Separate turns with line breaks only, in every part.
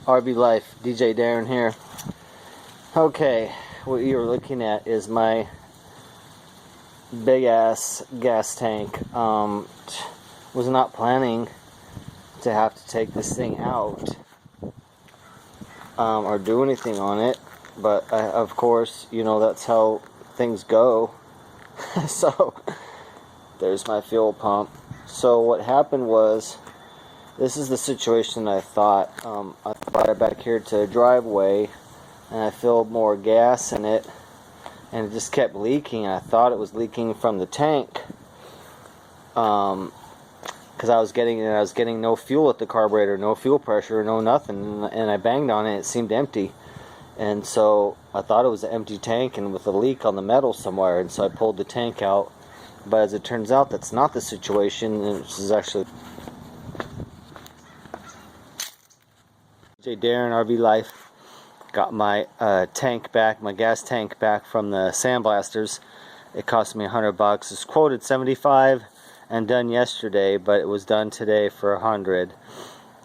RV Life, DJ Darren here. Okay, what you're looking at is my big ass gas tank. Was not planning to have to take this thing out or do anything on it, but of course, you know, that's how things go. So there's my fuel pump. So what happened was, this is the situation I thought. I brought it back here to a driveway and I filled more gas in it and it just kept leaking. I thought it was leaking from the tank because I was getting no fuel at the carburetor, no fuel pressure, no nothing, and I banged on it. It seemed empty, and so I thought it was an empty tank and with a leak on the metal somewhere, and so I pulled the tank out. But as it turns out, that's not the situation. This is actually DJ Darren, RV Life. Got my tank back, my gas tank back from the sandblasters. It cost me $100. It's quoted $75 and done yesterday, but it was done today for $100.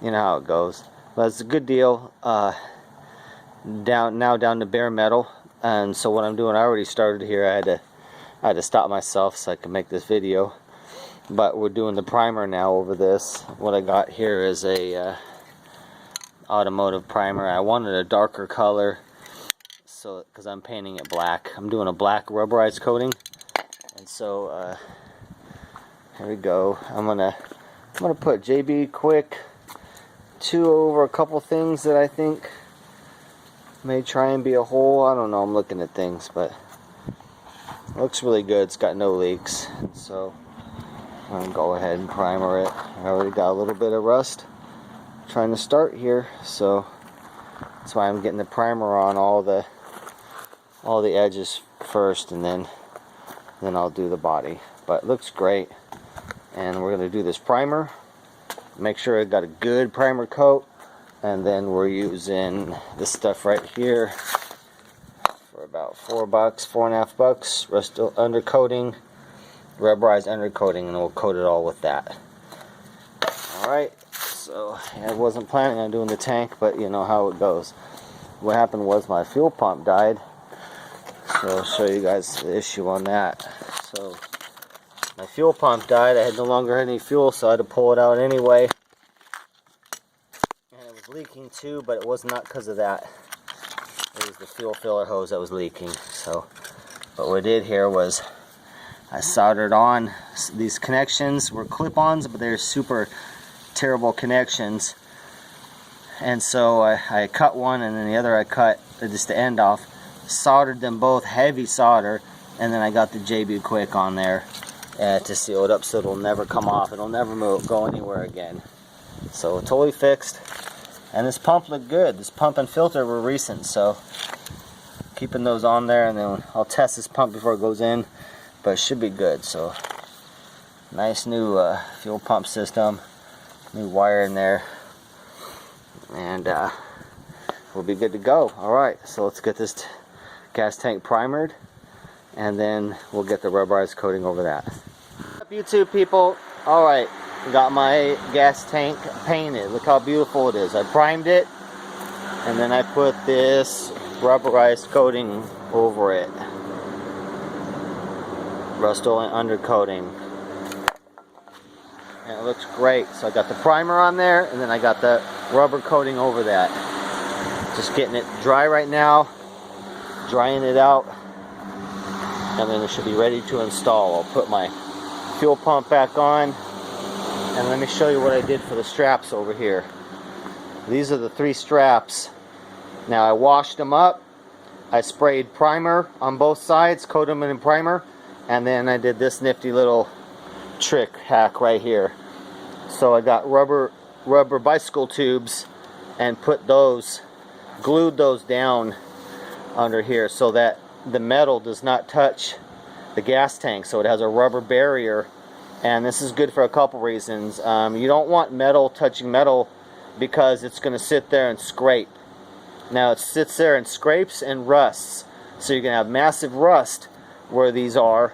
You know how it goes. But it's a good deal. Down to bare metal, and so what I'm doing, I already started here. I had to stop myself so I could make this video. But we're doing the primer now over this. What I got here is a automotive primer. I wanted a darker color, so because I'm painting it black. I'm doing a black rubberized coating, and so here we go. I'm gonna put JB Quick 2 over a couple things that I think may try and be a hole. I don't know. I'm looking at things, but it looks really good. It's got no leaks, so I'm gonna go ahead and primer it. I already got a little bit of rust trying to start here, so that's why I'm getting the primer on all the edges first, and then I'll do the body. But it looks great, and we're gonna do this primer. Make sure I got a good primer coat, and then we're using this stuff right here for about $4, $4.50. Rust undercoating, rubberized undercoating, and we'll coat it all with that. Alright, so I wasn't planning on doing the tank, but you know how it goes. What happened was my fuel pump died, so I'll show you guys the issue on that. So my fuel pump died. I had no longer had any fuel, so I had to pull it out anyway. And it was leaking too, but it was not because of that. It was the fuel filler hose that was leaking. So, but what I did here was I soldered on these connections. Were clip-ons, but they're super terrible connections. And so I cut one, and then the other I cut just the end off. Soldered them both, heavy solder, and then I got the JB Quick on there to seal it up so it'll never come off. It'll never go anywhere again. So totally fixed. And this pump looked good. This pump and filter were recent, so keeping those on there, and then I'll test this pump before it goes in, but it should be good. So nice new fuel pump system, new wire in there, and we'll be good to go. Alright, so let's get this gas tank primered, and then we'll get the rubberized coating over that. What's up, YouTube people? Alright, got my gas tank painted. Look how beautiful it is. I primed it, and then I put this rubberized coating over it. Rust-Oleum undercoating. And it looks great. So I got the primer on there, and then I got the rubber coating over that. Just getting it dry right now, drying it out, and then it should be ready to install. I'll put my fuel pump back on, and let me show you what I did for the straps over here. These are the 3 straps. Now I washed them up, I sprayed primer on both sides, coated them in primer, and then I did this nifty little trick hack right here. So I got rubber bicycle tubes and put those, glued those down under here so that the metal does not touch the gas tank, so it has a rubber barrier. And this is good for a couple reasons. You don't want metal touching metal because it's going to sit there and scrape. Now it sits there and scrapes and rusts, so you're going to have massive rust where these are,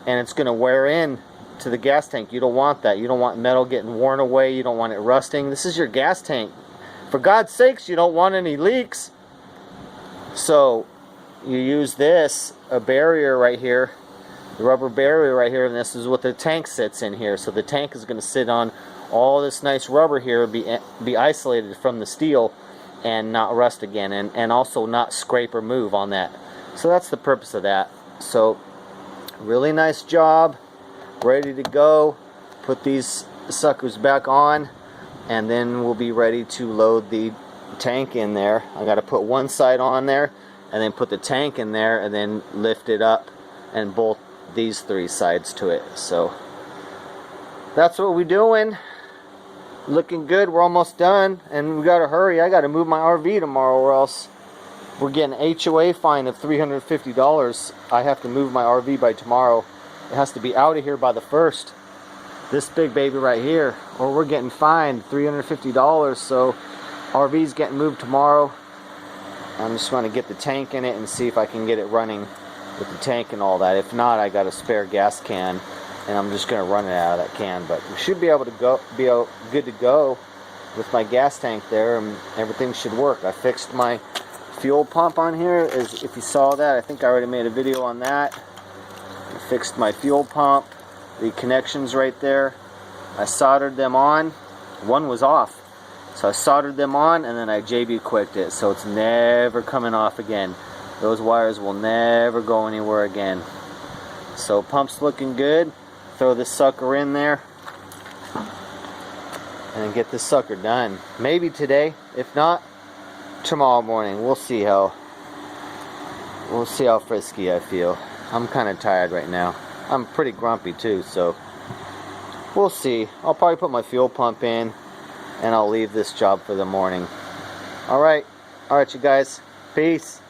and it's going to wear in to the gas tank. You don't want that. You don't want metal getting worn away. You don't want it rusting. This is your gas tank. For God's sakes, you don't want any leaks. So you use this, a barrier right here, the rubber barrier right here, and this is what the tank sits in here. So the tank is going to sit on all this nice rubber here, be isolated from the steel and not rust again, and also not scrape or move on that. So that's the purpose of that. So really nice job, ready to go. Put these suckers back on, and then we'll be ready to load the tank in there. I got to put one side on there and then put the tank in there and then lift it up and bolt these 3 sides to it. So that's what we're doing. Looking good. We're almost done, and we got to hurry. I got to move my RV tomorrow, or else we're getting an HOA fine of $350. I have to move my RV by tomorrow. It has to be out of here by the 1st. This big baby right here, or we're getting fined $350. So RV's getting moved tomorrow. I'm just going to get the tank in it and see if I can get it running with the tank and all that. If not, I got a spare gas can, and I'm just going to run it out of that can. But we should be able to be good to go with my gas tank there, and everything should work. I fixed my fuel pump on here, as if you saw that. I think I already made a video on that. I fixed my fuel pump, the connections right there. I soldered them on. One was off, so I soldered them on, and then I JB quicked it, so it's never coming off again. Those wires will never go anywhere again. So pump's looking good. Throw this sucker in there and get this sucker done. Maybe today, if not tomorrow morning. We'll see how frisky I feel. I'm kind of tired right now. I'm pretty grumpy too, so we'll see. I'll probably put my fuel pump in, and I'll leave this job for the morning. Alright you guys. Peace.